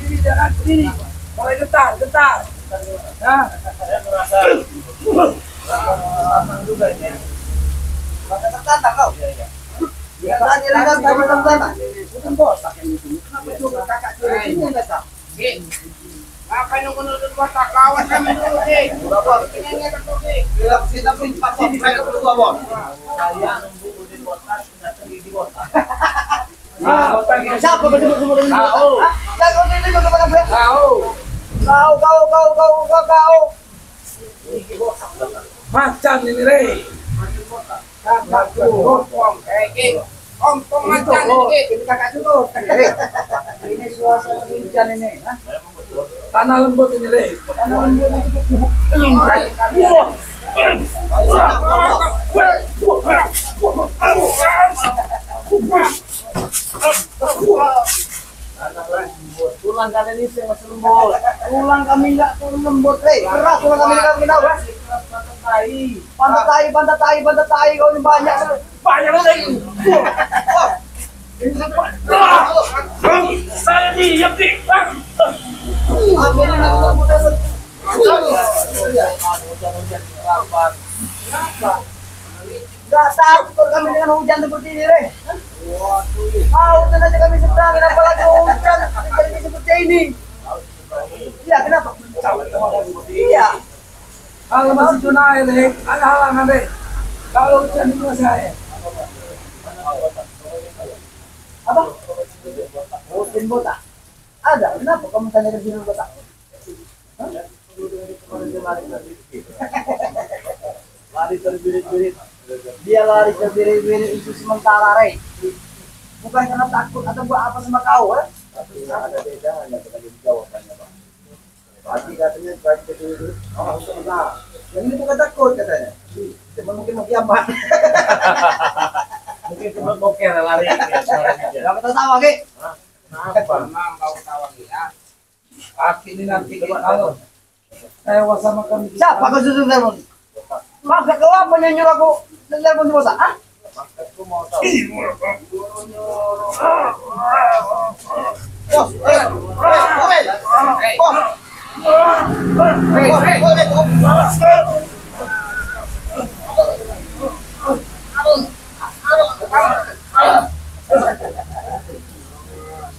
Ini jangan ini. Mulai getar. Nah, Saya merasa aman juga ini. Maka tertantang kau. Iya. Ya tadi lihat tadi tertantang. bukan botak yang di sini. Kenapa juga kakak curi ini yang datang? Apa yang menurut watak kawan kami dulu sih? Ini yang ketemu sih. Kita pun pasti mereka berdua bos. Saya nunggu Udin botak, ternyata di botak. Siapa betul-betul ini? Kau. Yang kau ini juga pada beres. Kau. Kau. Macan ini, Rey. Kakak tuh. Om macan ini. Ini kakak tuh. Ini suasana hujan ini. Hah? Saya mau betul. Tanah lembut ini, Rey. Tanah lembut ini. Tulang kalian ini saya masih lembut. Tulang kami enggak turun lembut, keras tulang kami enggak kita, Bos. Pantat tai kau ini banyak. Banyak lagi. Saya diam nih. Ambil ini lembut. Enggak takut kami dengan hujan seperti ini, Rey. Mau saja kami seberangin apalagi hujan jadi seperti ini. Iya, kenapa? Iya. Kalau masih tunai, Rey, ada halangan, Rey. Kalau hujan itu saya. Apa? Hujan botak. Ada. Kenapa kamu tanya ke sini botak? Lari terbirit-birit. Dia lari ke birit-birit itu sementara, Rey. Bukan karena takut atau buat apa sama kau, eh? Tapi ada bedanya dengan jawabannya, Pak. Pasti katanya baik betul. Oh, sebentar. Yang ini bukan takut katanya. Cuma mungkin mau kiamat. Mungkin cuma boker lari. Enggak ketawa, Ki. Kenapa? Memang kau tahu ya. Kaki ini nanti kalau tewas sama kami. Siapa kau susun telepon? Maksud kau apa yang nyuruh aku telepon botak? Ah? Aku mau tahu.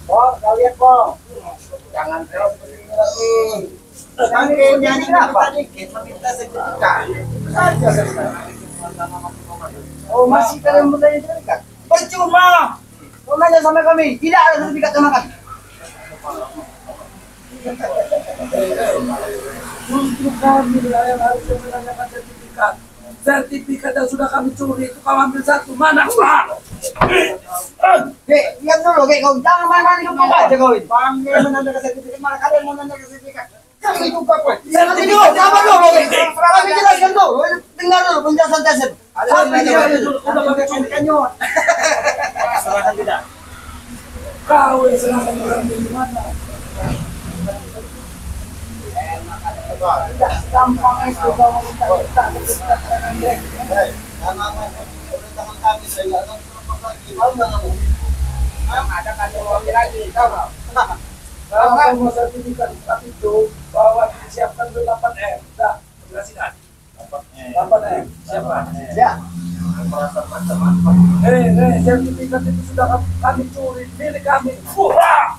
Bos, kalian kok jangan terus begini lagi. Nanti nyanyi apa? Kita minta sertifikat. Oh, masih kalian bertanya sertifikat? Percuma. Kau nanya sama kami, tidak ada sertifikat sama kami. Untuk kami yang harusnya menanyakan sertifikat. Sertifikat yang sudah kami curi itu kau ambil satu. Mana, Pak? Diam dulu, kau jangan main-main kamu aja kau ini. Panggil menanyakan sertifikat, mana kalian mau menanyakan sertifikat? Kami juga kok. Jangan dulu, sabar dulu. Kami jelaskan dulu, dengar dulu penjelasan Tasir. Kami jelaskan dulu, udah pakai sertifikatnya. Serahkan tidak. Kau yang serahkan orang di mana? Tidak gampang itu kau minta sertifikat dengan dia. Ada kado mobil lagi, tahu nggak? Kalau kau mau sertifikat itu bawa siapkan 8M. Dah, penjelasan. 8M. Siapa? Ya. Merasa macam-macam. Sertifikat itu sudah kami curi milik kami. Wah!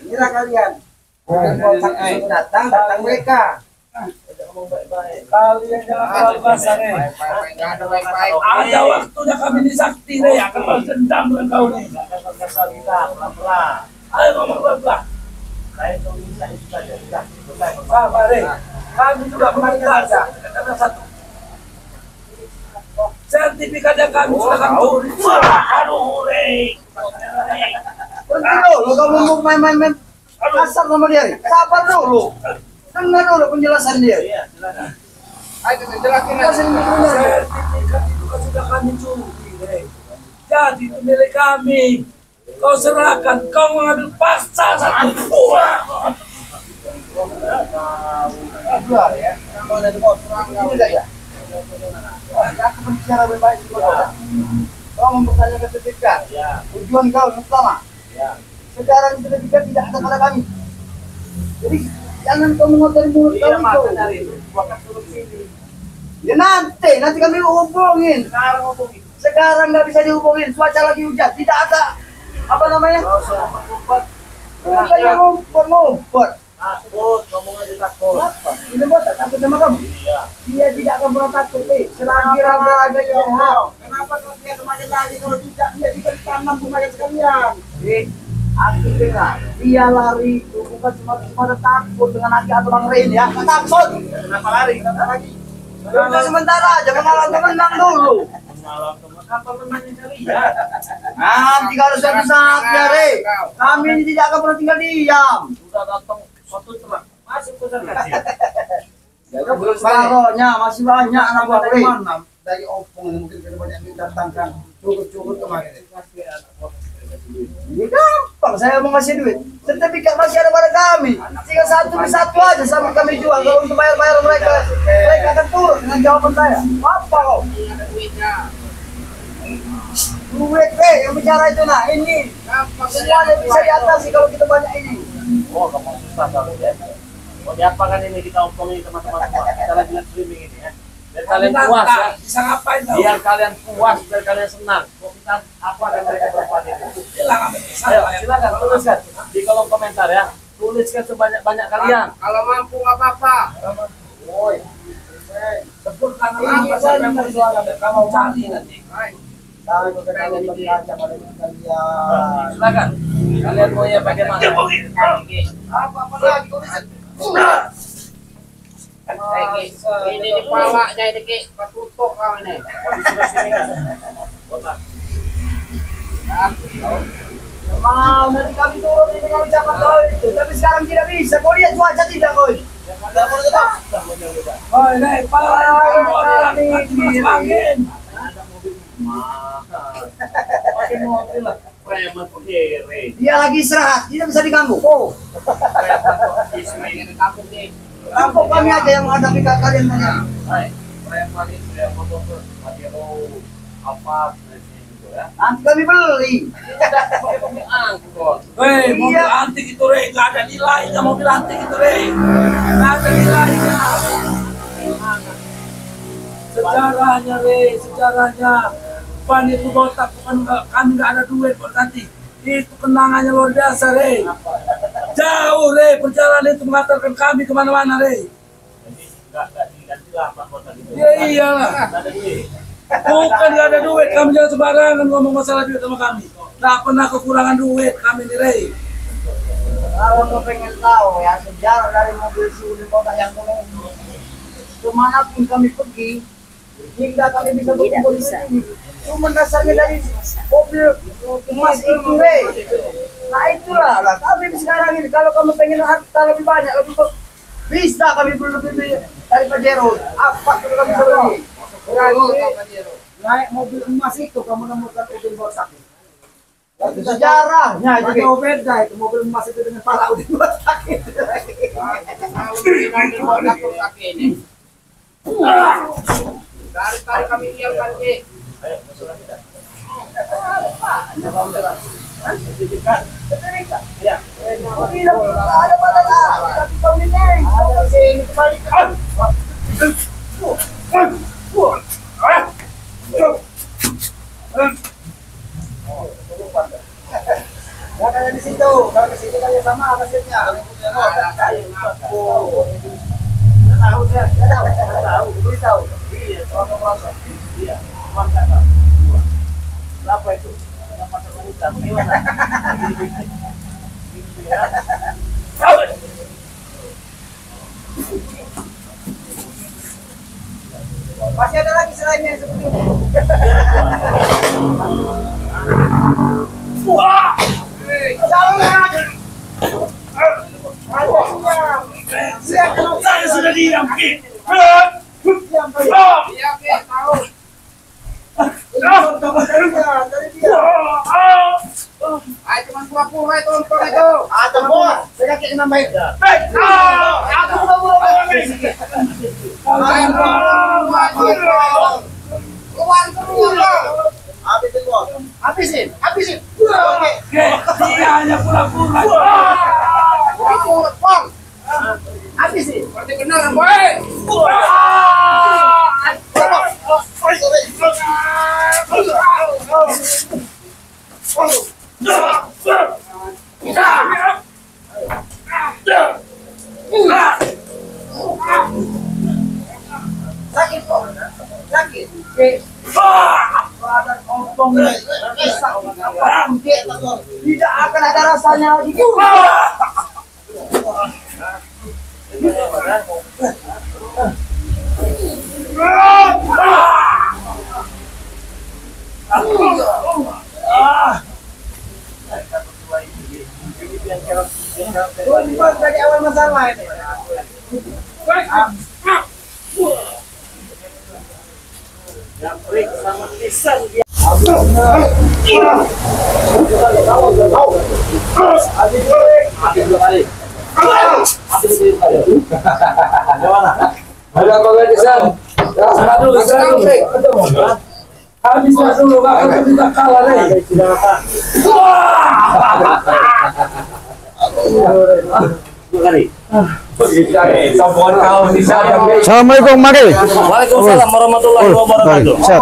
Inilah kalian. Datang mereka. Kalian jangan terlalu basah, Rey. Nggak ada baik-baik. Ada waktunya kami disakti, Rey. Akan balas dendam dengan kau nih. Kesal kita pelan-pelan. Ayo ngomong pelan-pelan. Saya itu bisa itu saja. Sudah selesai. Sabar, Rey. Kami juga mengajar. Karena satu. Sertifikat yang kami sudah kami curi. Wah, aduh, Rey. Berhenti dulu, kamu mau main-main kasar sama dia. Sabar dulu. Dengar dulu penjelasan dia. Iya, silakan. Ayo kita jelasin Kasih aja. bukunya. Sertifikat itu kan sudah kami curi, Rey. Jadi itu milik kami. Kau serahkan, kau mengambil paksa satu buah. Keluar ya. Kalau ada bos, ini enggak ya? Wah, ya aku berbicara baik-baik di kota. Kau mempertanyakan sertifikat. Tujuan kau yang utama. Sekarang sertifikat tidak ada pada kami. Jadi jangan kau mengotori mulut kau itu. Ya nanti kami hubungin. Sekarang nggak bisa dihubungin, cuaca lagi hujan, tidak ada apa namanya? Makanya ngumpet. Takut, ngomong aja takut. Kenapa? Ini bos takut sama kamu? Iya. Dia tidak akan pernah takut nih. Selagi raga sehat. Kenapa kalau dia kemarin lari kalau tidak dia diberi tanam kemarin sekalian? Aku dengar dia lari itu bukan cuma takut dengan hati atau bang Rin ya. Takut. Kenapa lari? Kenapa lagi? Untuk sementara jangan malah menang dulu. Malam teman apa menangnya cari ya? Nanti kalau suatu saatnya Re, kami ini tidak akan pernah tinggal diam. Sudah datang satu truk masih besar kecil. Baronya masih banyak anak buah Re. Dari opung yang mungkin kita banyak didatangkan cukup kemarin. Ini gampang saya mau ngasih duit. Sertifikat masih ada pada kami. Tinggal satu persatu aja sampai kami jual. Kalau untuk bayar mereka akan turun dengan jawaban saya. Apa kau? Ini ada duitnya. Duit yang bicara itu nah ini. Gampang Semuanya bisa diatasi kalau kita banyak ini. Oh, kamu susah kalau ya. Mau diapakan ini kita omongin teman-teman semua. Kita lagi live streaming ini ya. Biar kalian puas ya. Bisa ngapain tau? Biar kalian puas, biar kalian senang. Mau kita apa kan mereka berbuat itu. Hilang apa bisa? Ayo, silakan tuliskan di kolom komentar ya. Tuliskan sebanyak-banyak kalian. Kalau mampu nggak apa-apa. Woi. Sebutkan apa sampai perjuangan dan kamu cari nanti. Kami berkenalan berkaca pada kalian. Silakan. Kalian mau ya bagaimana? Apa lagi kau bisa? Ini di pawaknya ini Ki, ketutup kau ini. Mau nanti kami turun ini kami dapat tahu itu. Tapi sekarang tidak bisa. Kau lihat cuaca tidak kau? Oh, ini pala angin. Pakai mobil lah. Preman kiri. Dia lagi istirahat, tidak bisa diganggu. Oh, Ini kampung nih. rampok kami aja yang menghadapi kalian tanya. Hai, preman itu yang motor Matiro apa gitu ya. Nanti kami beli. Angkot. Hei, mobil antik itu Rey, nggak ada nilainya mobil antik itu Rey. Nggak ada nilainya. Sejarahnya Rey, sejarahnya. Pan itu botak, bukan kami nggak ada duit buat nanti. Itu kenangannya luar biasa Rey. Jauh Rey, perjalanan itu mengantarkan kami kemana-mana Rey. Jadi nggak digantilah mahkota gitu. Ya iyalah. Nggak ada duit. Bukan nggak ada duit, kami jangan sembarangan ngomong masalah duit sama kami. Nggak pernah kekurangan duit kami nih Rey. Kalau kau pengen tahu ya sejarah dari mobil sulit kota yang dulu, kemanapun kami pergi, hingga kami bisa berkumpul di sini. Cuma dasarnya dari mobil emas itu, Rey. Nah itulah lah. Kami sekarang ini kalau kamu pengen harta lebih banyak, bisa kami beli lebih dari Pajero. Apa itu kami bisa beli? Naik mobil emas itu kamu nemukan mobil botak. Itu sejarahnya itu beda itu mobil emas itu dengan para mobil botak itu. Kalau di mobil botak ini. Dari kami lihat Ki. Ayo, masuk lagi dah. Ya. Ada pada tapi kau ini ada sini kembalikan. Ya kayak di situ, kalau di situ kayak sama hasilnya. Tahu saya, tahu, beritahu. Iya, soal merasa. Iya, uang nggak tahu. Berapa itu? Yang pasar wanita, gimana? Masih ada lagi selainnya yang seperti itu. Wah! Jangan! Saya sudah diam, Ki. Iya, oke, tahu. Ayo cuma pura-pura itu untuk itu. Ada bos, saya kaki nambahin. Keluar semua. Habisin bos. Habisin. Oke, dia hanya pura-pura. Pura-pura, Bang. Habisin. Berarti benar, boy. Sakit kok. Sakit. Badan ompong tidak akan ada rasanya lagi. Dari awal masalah ini. Jambrik sama pisang dia. Ada kompetisan. Satu. Habisnya dulu, kalau kita kalah nih. Assalamualaikum Mari. Waalaikumsalam warahmatullahi wabarakatuh. Set.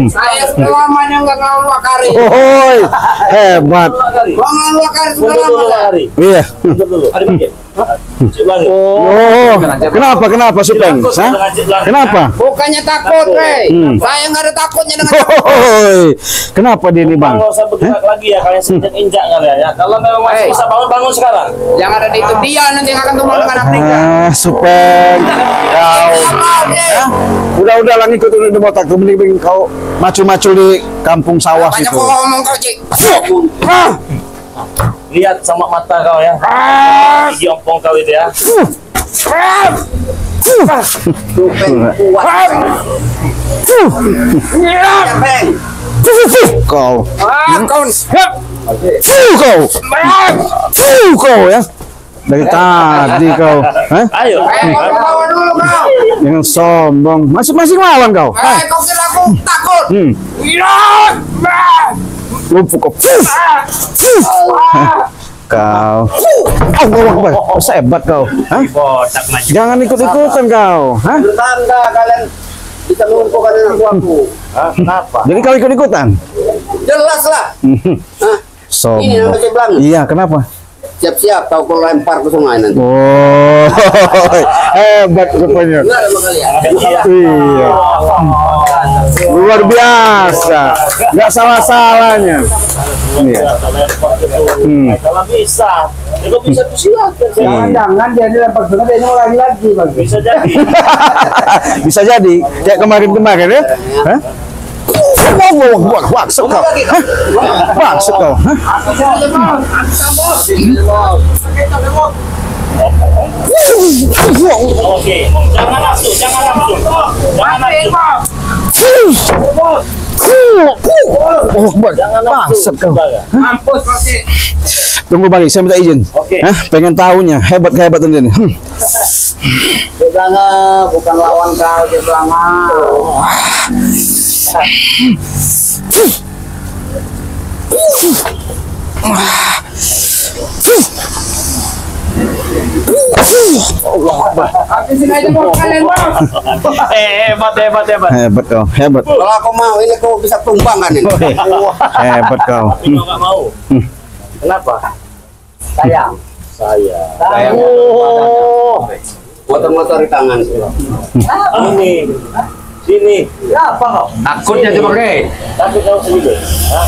Saya selamanya nggak ngawal wakari. Oi, hebat. Ngawal wakari Mundur dulu selamanya. hari. Iya. Mundur dulu. Hari bikin. Coba Oh, kenapa Supeng? Hah? Kenapa? Bukannya takut, Rey. Saya nggak ada takutnya dengan Oi, kenapa dia nih Bang? Nggak usah bergerak lagi ya, kalian sedang injak kalian ya. Kalau memang masih bisa bangun sekarang. yang ada di itu dia nanti yang akan tumbuh dengan Afrika. Supeng. Kau. Udah lah ngikut di botak tuh mending kau macu-macu di kampung sawah Banyak situ. kau ngomong kau, Cik. Lihat sama mata kau ya. Gigi ompong kau itu ya. Kau. Kau Kau ya. Dari tadi kau. Hah? Ayo. bawa dulu kau. Yang sombong. Masing-masing lawan kau. Kau kira aku takut? Lumpuh kau. Kau. Allah Akbar. Sehebat kau. Hah? Botak maju. Jangan ikut-ikutan kau. Hah? Tanda kalian bisa melumpuhkan aku. Kenapa? Jadi kau ikut-ikutan? Jelas lah. Hah? Ini yang Sombong. masih bilang. Iya, kenapa? Siap-siap kau kau lempar ke sungai nanti. Oh, hebat rupanya. Enggak ada kalian. Iya. Luar biasa. Nggak salah-salahnya. Iya. Kalau bisa, ya kau bisa tuh silakan. Jangan dia dilempar sungai dia mau lagi Bang. Bisa jadi. Bisa jadi. Kayak kemarin-kemarin ya. Hah? Wah, maksud kau. Hah? Maksud kau. Hah? Oke, jangan nafsu. Oh, maksud kau. Mampus kau, Cik. Tunggu Bang, saya minta izin. Oke. Hah? Pengen tahunya hebat-kehebatan dia nih. Bukan lawan kau, Belanga. Habisin aja mau kalian, Bang. Hebat. Hebat kau, hebat. Kalau aku mau ini kau bisa tumbang kan ini. Hebat kau. Tapi kau nggak mau. Kenapa? Sayang. Saya. Motor-motor di tangan. Sini. Apa kau? Takutnya cuma Rey. Tapi kau sendiri. Hah?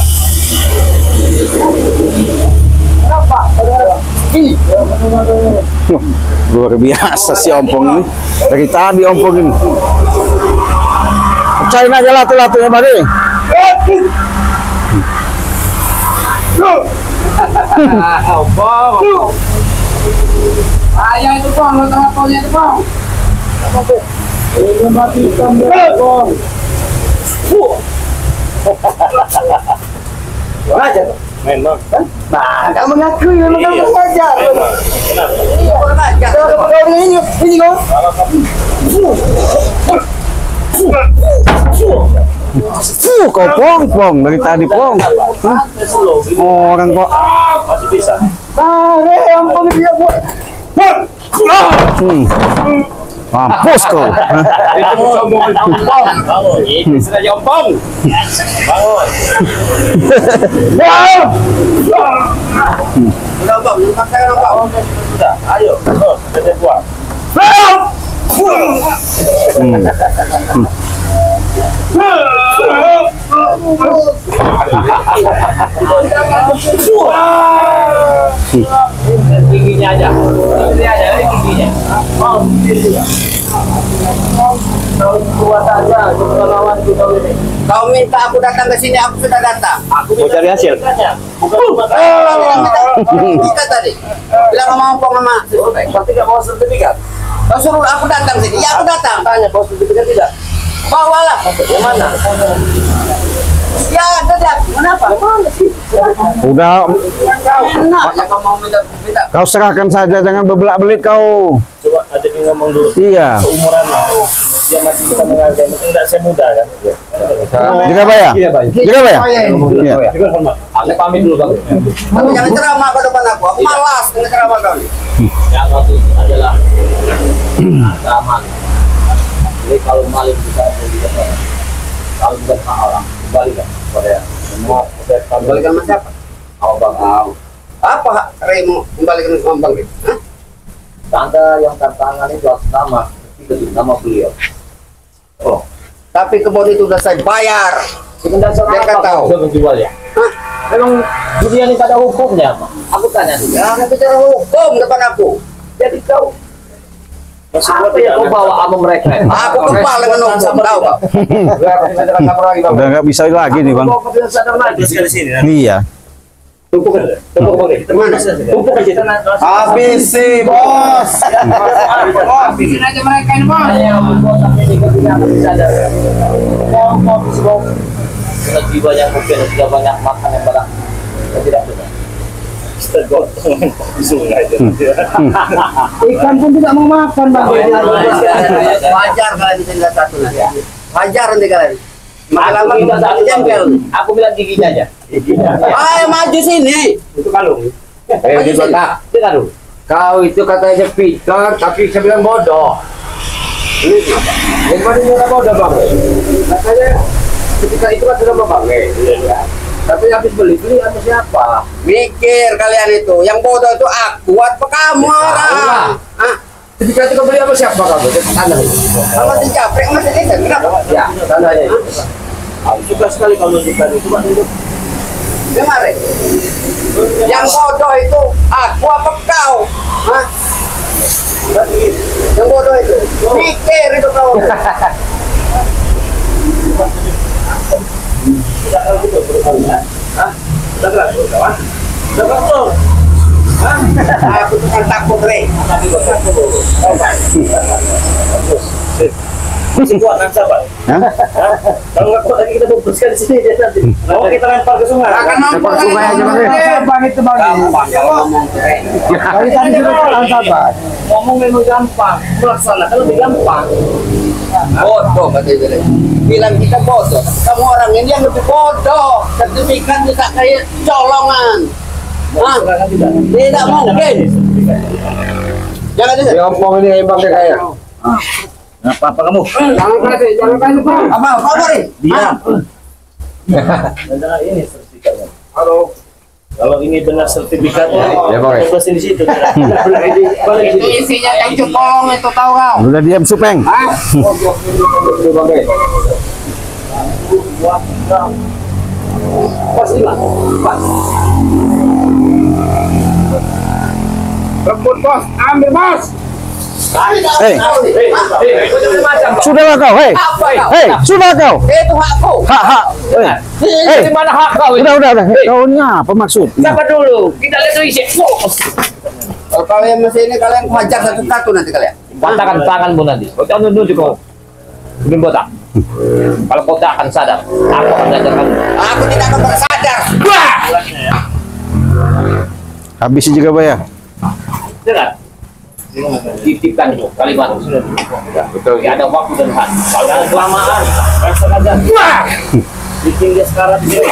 Luar biasa si Ompong ini. Dari tadi Ompong ini. Pecahin aja latu-latunya Bang. Ayah itu Bang, lo tengah pohonnya itu Bang. Ini mati hitam bos. Aja. Main bang. Nah, enggak mengakui memang kamu ngajar. Kenapa? Iya, orang ajar. Kau ini kau. Kau pong dari tadi pong. Orang kok. Masih bisa. Ampun dia buat. Mampus kau. Itu sombong ompong. Bangun. Itu sudah ompong. Bangun. Udah bang, pakai orang bang. Sudah. Ayo. Terus. Kita buat. Giginya aja. Giginya aja, giginya. Tahun tua saja, lawan kita ini. Kau minta aku datang ke sini, aku sudah datang. Aku mau cari hasil. Bukan cuma Kita tadi bilang mau ngomong sama Pasti nggak mau sertifikat. kau suruh aku datang sini. Ya aku datang. Tanya bos sertifikat tidak? Bawalah. Yang mana? Ya ada. Kenapa? Udah, Enak. Ya kau mau minta. kau serahkan saja, jangan bebelak-belit kau. Coba ada yang ngomong dulu. Iya. Seumuran dia masih bisa menghargai. Mungkin tidak saya muda kan? Juga bayar. Juga bayar. Iya. Juga hormat. Aku pamit dulu bang. Kamu jangan ceramah ke depan aku. Aku malas dengan ceramah kau ini. Yang waktu itu adalah aman. Jadi kalau maling kita kalau bukan hak orang kembalikan kepada semua Kembalikan sama siapa? abang kau. Apa hak Remo kembalikan sama Bang Remo? Hah? Tanda yang tertangan itu atas nama nama beliau. Oh. Tapi kebun itu sudah saya bayar. Sebentar Dia kan tahu. sudah menjual ya. Hah? Memang dunia ini pada hukumnya, Pak. Aku tanya juga. Jangan bicara hukum depan aku. Jadi kau apa yang kau bawa sama mereka? Aku kepal dengan hukum, tahu Pak? Udah nggak bisa lagi nih bang. Kau tidak sadar lagi. Terus dari sini. Iya. Tumpuk aja. Tumpuk aja. Tumpuk aja. ABC bos. Habisin aja mereka ini, Bang. Saya membuat sampai di ketika aku sadar. Mau sebab lebih banyak mungkin tidak banyak makan yang banyak. Tidak benar. Ikan pun tidak mau makan Bang. Wajar kalian tinggal satu nanti. Wajar nanti kalian. Aku bilang satu jengkel. Aku bilang giginya aja. Ayo maju sini. Itu kalung. Maju sini. Itu kan dulu. Kau itu katanya pintar, tapi saya bilang bodoh. Yang mana dia bodoh Bang? Katanya ketika itu kan sudah membangun. Tapi habis beli sama siapa? Mikir kalian itu. Yang bodoh itu aku apa kamu orang? Hah? Ketika itu kau beli sama siapa kamu? Tanda itu. Sama si Japrik, sama si Desa. Kenapa? Ya, tandanya itu. Aku suka sekali kalau nunjukkan itu Pak. Kemarin. Yang bodoh itu aku apa kau? Hah? Yang bodoh itu. Mikir itu kau. Tidak kalau gitu berkawan. Hah? Tidak keras berkawan. Tidak betul. Hah? Aku tuh kan takut, Re. Masih kuat kan sabar? Hah? Kalau nggak kuat lagi kita bungkuskan di sini dia nanti. Oh kita lempar ke sungai. Akan nampak Ke sungai aja, Bang. Bang itu Bang. Gampang kalau ngomong, Re. Tadi sudah jalan sabar. Ngomong memang gampang, melaksanakan lebih gampang. Bodoh kata itu, Re. Bilang kita bodoh. Kamu orang ini yang lebih bodoh. Sertifikat bisa kayak colongan. Hah? Tidak mungkin. Jangan itu. Dia ngomong ini hebat deh kayak. Apa kamu? Jangan kasih, Bang. Apa? Kau Re? Diam. Dan ini sertifikatnya. Halo. Kalau ini benar sertifikatnya, Ya, Bang. fokus di situ. Balik Itu isinya yang colong itu tahu kau. Udah diam Supeng. Hah? Pas lima, pas. Rebut bos, ambil bos. Hei, sudahlah kau. Hei, Apa ya? hei, sudah kau. Itu hakku. Hak. Hei, Di mana hak kau? udah. Kau ini apa maksudnya? Siapa dulu? Kita lihat dulu isi. Kalau kalian masih ini kalian hajar satu-satu nanti kalian. Patahkan tanganmu nanti. Kau jangan nunjuk kau. Bikin botak. Kalau kau tak akan sadar, aku akan ajar kamu. Aku tidak akan pernah sadar. Habis juga bayar. Dengar. Titipkan itu kalimat sudah. Betul. Ya ada waktu dan hak. Kalau kelamaan, rasa aja. Bikin dia sekarang sendiri.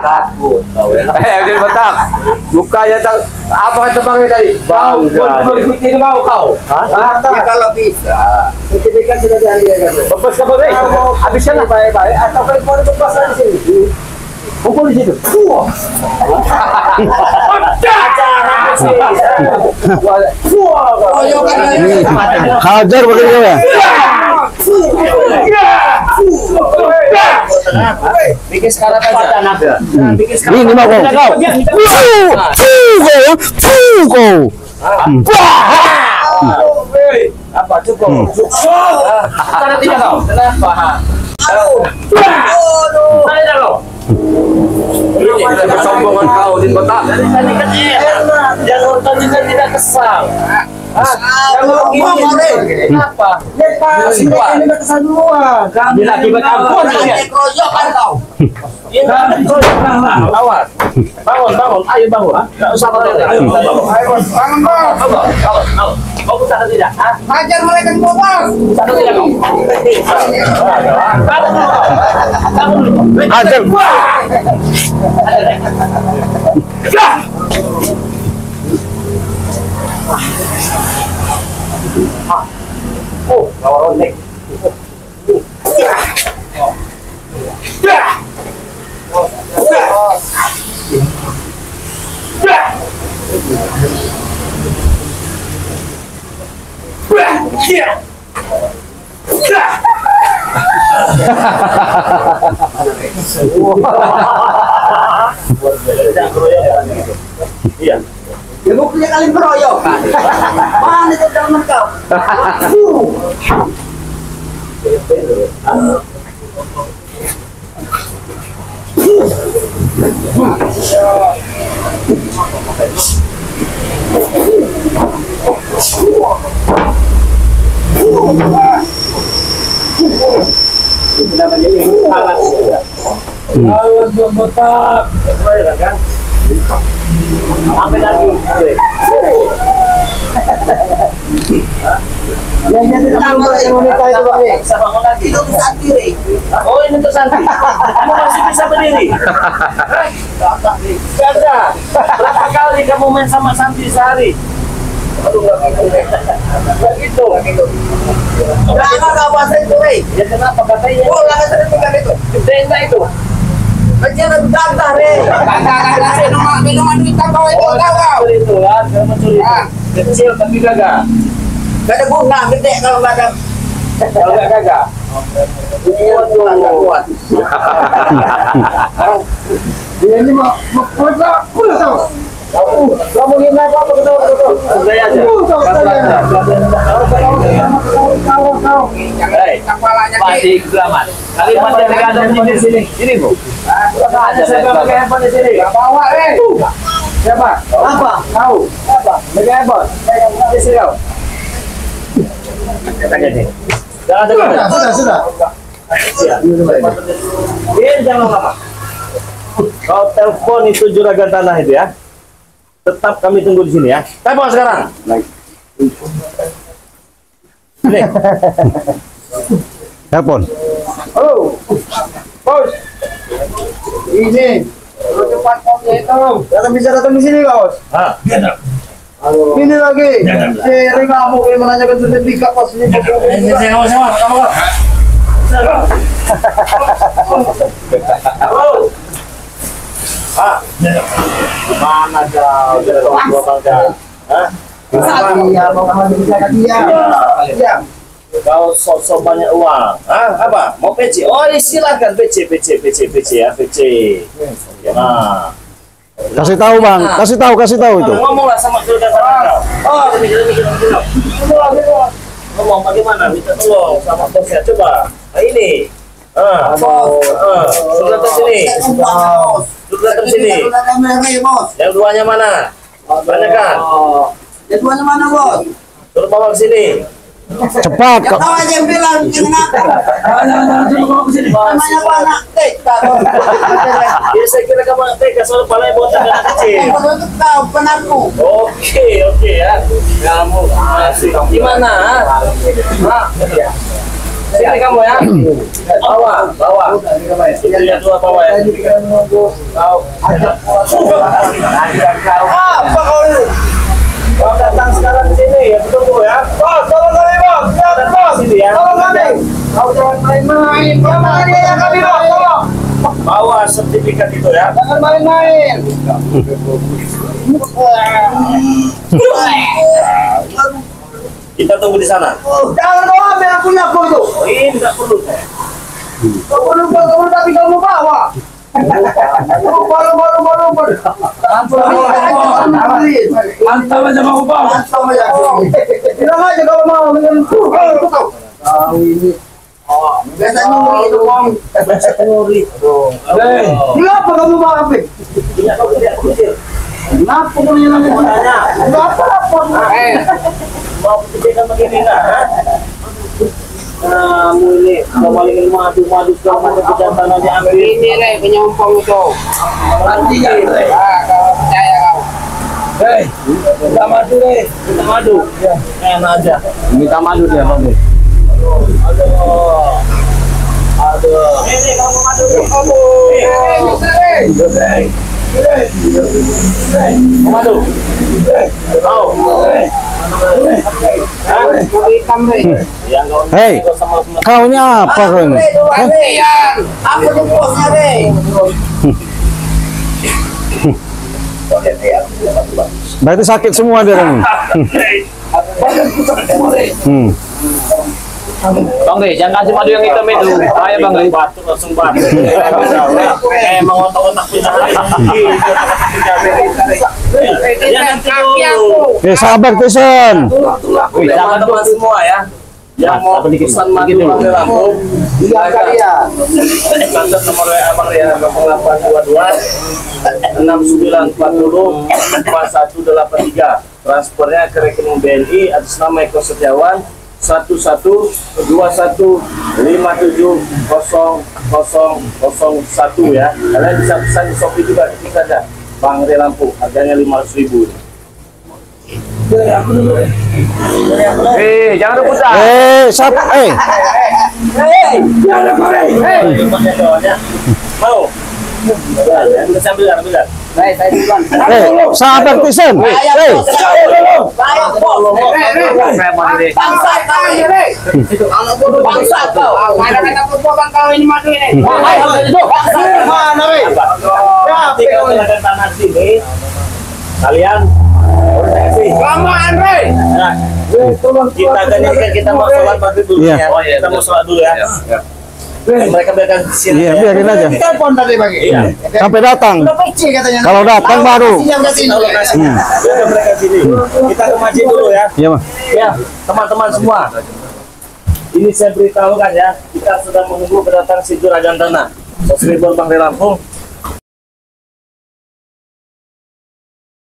Takut kau ya. Jadi betul. Bukanya tak apa kata bang tadi? Bau, berikuti bau kau. Ya kalau bisa. Sertifikat sudah dialihkan. Bebas kau deh. Habisnya lah. Baik-baik. Atau kalau mau bebas di sini. Kumpul di situ. Hajar pakai dia ya. Bikin sekarang aja. Bikin sekarang. Ini mau kau. Kau. Apa cukup? Karena tidak kau. Kenapa? Tidak kau. Kesombongan kau di kota. Tadi kan jangan tadi kan tidak kesal. Kenapa? Ini kesan duluan. Bila akibat ampun ya. Keroyokan kau. Awas. Bangun. Ayo bangun. Enggak usah bangun. Ayo bangun. Bangun bos. Bangun. Kau bisa tidak? Hajar mereka di bawah. Satu tidak kau. Bangun dulu. Hajar. Oh, lawan nek. Iya. Ya buktinya kalian keroyokan. Mana itu dalam kau? Awas botak. Sampai lagi. Yang jadi tambah yang wanita itu bang. Bisa bangun lagi. Itu bisa diri. Oh, ini untuk Santi. Kamu masih bisa berdiri? Gagah. Berapa kali kamu main sama Santi sehari? Aduh, nggak gitu. Jangan kau bahasa itu, Rey. Ya kenapa katanya? Oh, jangan sertifikat itu. Gede enggak itu? Jangan gantah, Rey. Gantah, minuman hitam kau itu, tahu kau. Itu kan, kamu mencuri. Kecil tapi gagah. Gak ada guna, gede kalau nggak ada. Kalau nggak gagah. Kuat tuh, nggak kuat. Dia ini mau kuat, kuat tau. Kamu gimana apa betul? Saya aja. Kepalanya Pasti selamat. Kali mati yang ada di sini. Ini bu. Ada saya pakai handphone di sini. bawa, Siapa? Apa? Tahu? Apa? Pakai handphone. Di sini kau. Tanya nih. Jangan dengar. Sudah. Dia jangan lama. Kau telepon itu juragan tanah itu ya. Tetap kami tunggu di sini ya. Telepon sekarang. Nih. Telepon. Halo, bos. Ini, cepat kau itu. Jangan bisa datang di sini, bos. Ah, Ini lagi. Ini kamu yang menanyakan sertifikat pas ini. mana kau? Iya, mau kamu bisa dia. Iya. Kau sok-sok banyak uang. Apa? Mau PC? Oh, silakan PC ya, PC. Ya, nah. Kasih tahu bang, kasih tahu itu. Ngomonglah sama juragan Tanaka. Oh, mikir. Ngomong bagaimana? Minta tolong sama bosnya. Coba. Nah, ini. Sudah datang sini. Sudah datang sini. Yang duanya mana? Tanyakan. Yang duanya mana, Bos? Suruh bawa ke sini. Cepat. Tahu aja yang bilang kenapa? Namanya apa anak TK? Ya saya kira kamu TK soal palanya botak dan kecil. Untuk tahu penaku. Oke ya. Kamu masih gimana? Sini kamu ya. Bawa. Itu yang dua bawa ya. Tahu. Apa kau ini? Kau datang sekarang di sini ya, tunggu ya. Bos, tolong kami, Bos. Datang di sini ya. Tolong kami. Kau jangan main-main. Jangan main-main kami, Bos. Tolong. Bawa sertifikat itu ya. Jangan main-main. Kita tunggu di sana. Jangan kau ambil yang punya aku itu. Oh, ini tidak perlu. Kau perlu tapi kamu bawa. Baru. Mantap aja mau bang. Bilang aja kalau mau dengan tahu ini. Biasanya begitu, Bang. Kenapa kamu mau apa? Kenapa kamu yang nanya? Kenapa? Mau pikirkan begini enggak? Kamu ini kembali madu kamu keputusan tanahnya ambil Ini nih penyompong itu. Nanti ya. Kalau percaya kau. Hei, kita madu deh. kita madu. Enak aja. Minta madu dia bang. Aduh. Ini kamu madu. Madu. Tahu. Hitam deh. Yang kau Hei, sama kau ini apa kau ini? Kasihan. Aku tuh bosnya deh. Berarti sakit semua dia ini. Bang deh, jangan kasih madu yang hitam itu. Bahaya bang deh. batuk langsung batuk. Emang otak-otak kita. Kaki aku. Sabar Tyson. Teman-teman semua ya. Yang mau pesan madu Bang Lampung. Iya kalian. Kontak nomor WA Bang ya 0822 6940 4183. Transfernya ke rekening BNI atas nama Eko Setiawan 1127070001 ya. Kalian bisa pesan di Shopee juga, ketik saja Bang Lampung, harganya 500.000. Jangan rebutan. Siapa? Mau? Bisa ambil. Baik, saya duluan. Sabar Tyson. Bangsat kau ini. Anak bodoh bangsat kau. Ada kata perempuan kau ini madu ini. Bangsat mana weh? Nanti kalau ada tanah sini, kalian Kelamaan, Rey. nah, kita kan ini kan kita mau sholat maghrib dulu Iya. ya. Kita mau sholat dulu ya. Mereka biarkan di sini. Iya, biarin aja. Telepon tadi pagi. Iya. Sampai datang. Udah PC katanya. Kalau datang baru. Siang ke sini. Biarkan mereka sini. Kita ke masjid dulu ya. Iya, Bang. Ya, teman-teman semua. Ini saya beritahukan ya, kita sedang menunggu kedatangan si Juragan Tanah. Subscriber Bang Lampung.